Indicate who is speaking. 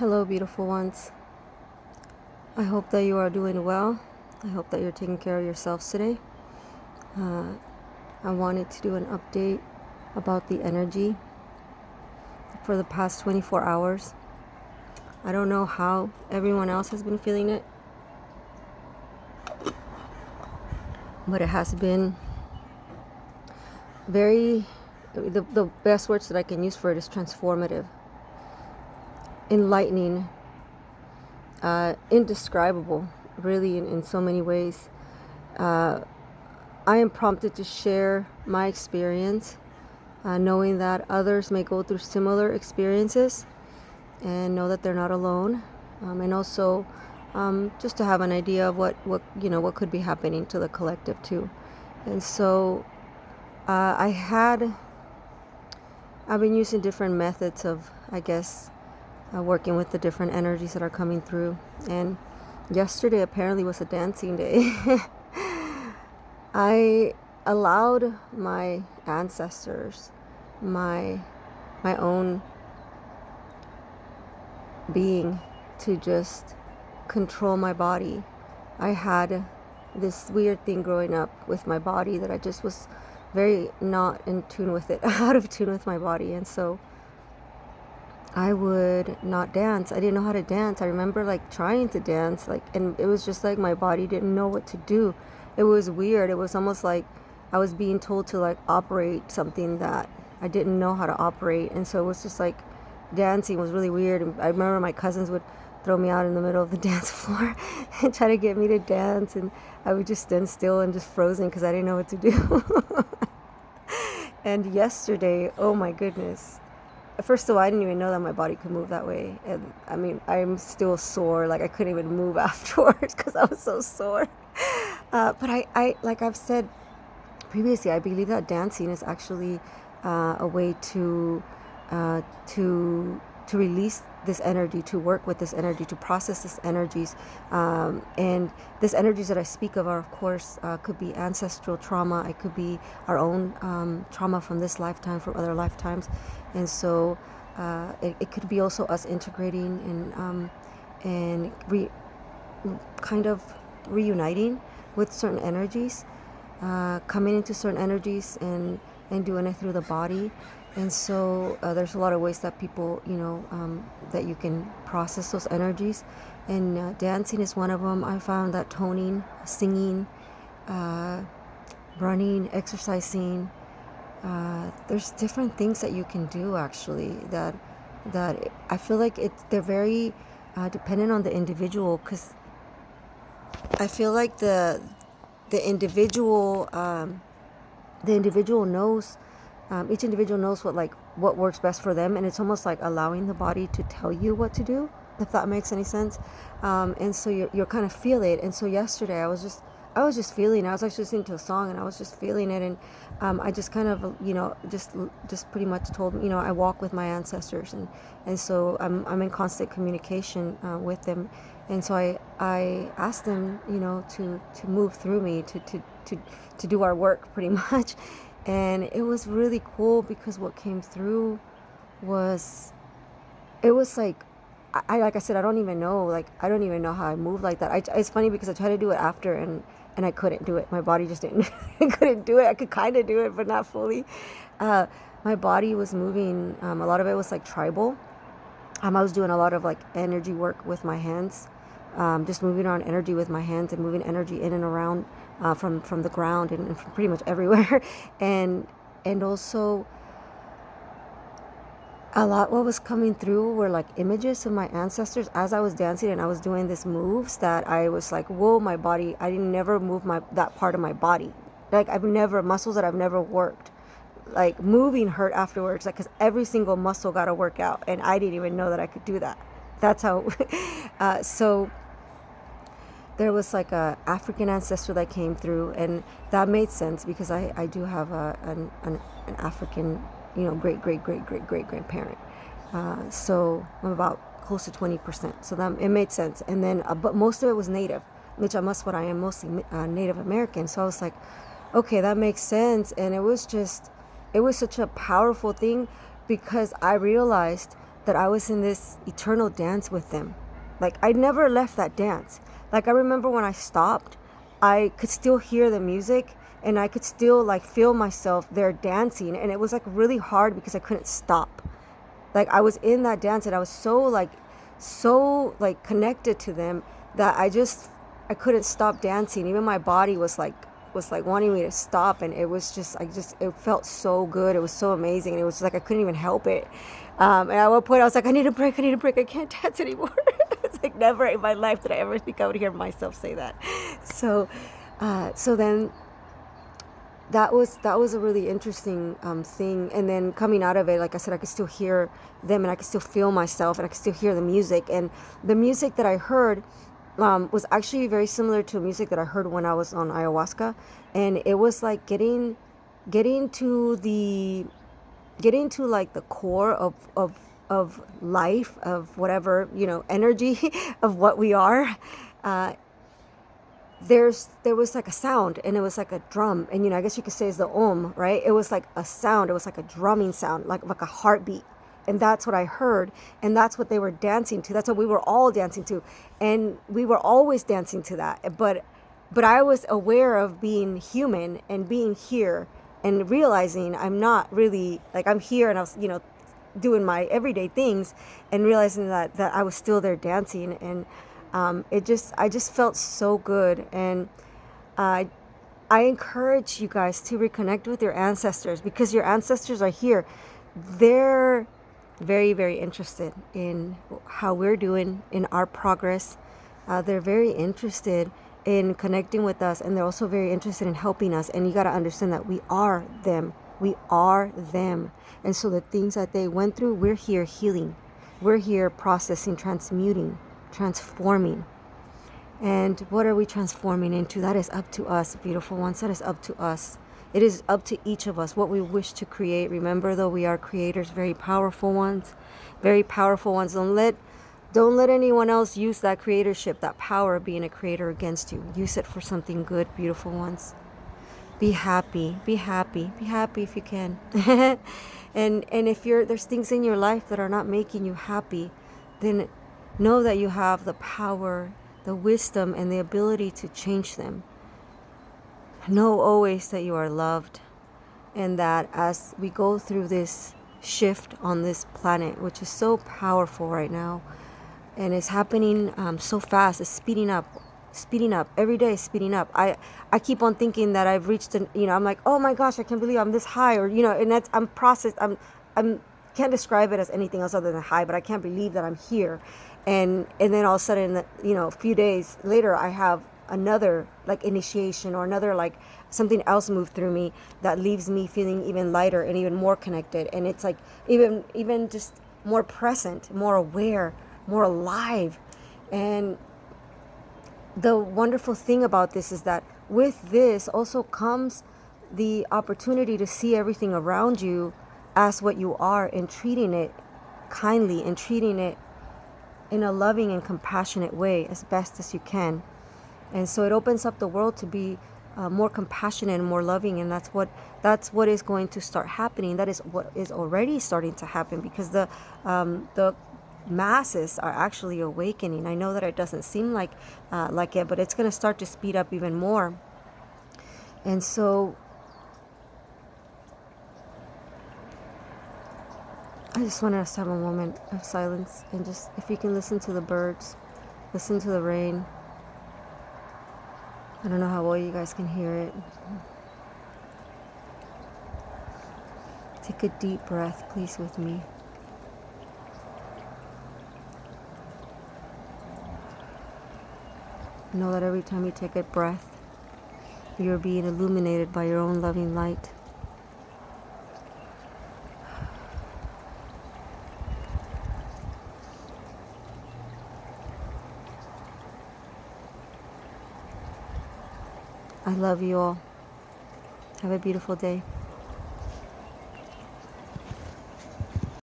Speaker 1: Hello, beautiful ones. I hope that you are doing well. I hope that you're taking care of yourselves today. Uh, I wanted to do an update about the energy for the past 24 hours. I don't know how everyone else has been feeling it, but it has been the best words that I can use for it is transformative, enlightening, indescribable, really, in so many ways. I am prompted to share my experience, knowing that others may go through similar experiences and know that they're not alone, and also just to have an idea of what could be happening to the collective too. And so I've been using different methods of, I guess, working with the different energies that are coming through. And yesterday apparently was a dancing day. I allowed my ancestors, my own being, to just control my body. I had this weird thing growing up with my body that I just was very not in tune with it, out of tune with my body. And so I would not dance. I didn't know how to dance. I remember trying to dance, and it was just like my body didn't know what to do. It was weird. It was almost like I was being told to operate something that I didn't know how to operate. And so it was just dancing was really weird. And I remember my cousins would throw me out in the middle of the dance floor and try to get me to dance, and I would just stand still and just frozen because I didn't know what to do. And yesterday, oh my goodness. First of all, I didn't even know that my body could move that way. And I mean, I'm still sore. I couldn't even move afterwards because I was so sore. But I, like I've said previously, I believe that dancing is actually a way to release this energy, to work with this energy, to process this energies. And these energies that I speak of are, of course, could be ancestral trauma. It could be our own trauma from this lifetime, from other lifetimes. And so it could be also us integrating and kind of reuniting with certain energies, coming into certain energies and doing it through the body. And so there's a lot of ways that people, that you can process those energies. And dancing is one of them. I found that toning, singing, running, exercising, there's different things that you can do actually that I feel like they're very dependent on the individual, because I feel like the individual knows, each individual knows what works best for them, and it's almost like allowing the body to tell you what to do, if that makes any sense. And so you're kind of feel it. And so yesterday I was just feeling. I was actually listening to a song and I was just feeling it, and I just kind of just pretty much told, I walk with my ancestors, and so I'm in constant communication with them. And so I asked them, to move through me, to do our work pretty much. And it was really cool because what came through was, it was like I said, I don't even know how I move like that. It's funny because I tried to do it after, and I couldn't do it. My body just didn't couldn't do it. I could kind of do it, but not fully. My body was moving. A lot of it was tribal. I was doing a lot of energy work with my hands, just moving on energy with my hands and moving energy in and around from the ground and from pretty much everywhere. and also a lot what was coming through were images of my ancestors as I was dancing, and I was doing these moves that I was like, whoa, my body, I didn't never move that part of my body. I've never, muscles that I've never worked, moving hurt afterwards, because every single muscle got to work out, and I didn't even know that I could do that. That's how so there was a African ancestor that came through, and that made sense because I do have an African, great grandparent. So I'm about close to 20%. So that it made sense. And then, but most of it was native, which what I am mostly Native American. So I was like, okay, that makes sense. And it was such a powerful thing, because I realized that I was in this eternal dance with them. Like I never left that dance. Like I remember when I stopped, I could still hear the music and I could still like feel myself there dancing, and it was like really hard because I couldn't stop. Like I was in that dance and I was so like connected to them that I couldn't stop dancing. Even my body was like wanting me to stop, and it was just it felt so good. It was so amazing, and it was just like I couldn't even help it. And at one point I was like, I need a break, I can't dance anymore. It's like never in my life did I ever think I would hear myself say that. So then that was a really interesting thing. And then coming out of it, like I said, I could still hear them and I could still feel myself and I could still hear the music. And the music that I heard was actually very similar to music that I heard when I was on ayahuasca. And it was like getting to like the core of life, of whatever, energy of what we are. uh, there was like a sound, and it was like a drum, and I guess you could say it's the right? It was like a sound, it was like a drumming sound, like a heartbeat. And that's what I heard, and that's what they were dancing to. That's what we were all dancing to, and we were always dancing to that. But I was aware of being human and being here and realizing I'm not really, like, I'm here, and I was doing my everyday things, and realizing that I was still there dancing. And I just felt so good. And I encourage you guys to reconnect with your ancestors, because your ancestors are here. They're very, very interested in how we're doing, in our progress. They're very interested in connecting with us, and they're also very interested in helping us. And you got to understand that we are them. We are them. And so the things that they went through, we're here healing. We're here processing, transmuting, transforming. And what are we transforming into? That is up to us, beautiful ones. That is up to us. It is up to each of us what we wish to create. Remember, though, we are creators, very powerful ones. Very powerful ones. Don't let anyone else use that creatorship, that power of being a creator, against you. Use it for something good, beautiful ones. Be happy. Be happy. Be happy if you can. And if there's things in your life that are not making you happy, then know that you have the power, the wisdom, and the ability to change them. Know always that you are loved, and that as we go through this shift on this planet, which is so powerful right now, and it's happening so fast, it's speeding up every day, speeding up. I keep on thinking that I've reached I'm like, oh my gosh, I can't believe I'm this high, or and that's, I'm processed, I'm can't describe it as anything else other than high, but I can't believe that I'm here. And then all of a sudden, a few days later, I have another like initiation, or another like something else move through me that leaves me feeling even lighter and even more connected. And it's like even just more present, more aware, more alive. And the wonderful thing about this is that with this also comes the opportunity to see everything around you as what you are, and treating it kindly, and treating it in a loving and compassionate way as best as you can. And so it opens up the world to be more compassionate and more loving, and that's what is going to start happening. That is what is already starting to happen, because the masses are actually awakening. I know that it doesn't seem like it, but it's going to start to speed up even more. And so I just wanted us to have a moment of silence, and just, if you can, listen to the birds, listen to the rain. I don't know how well you guys can hear it. Take a deep breath, please, with me. Know that every time you take a breath, you're being illuminated by your own loving light. I love you all. Have a beautiful day.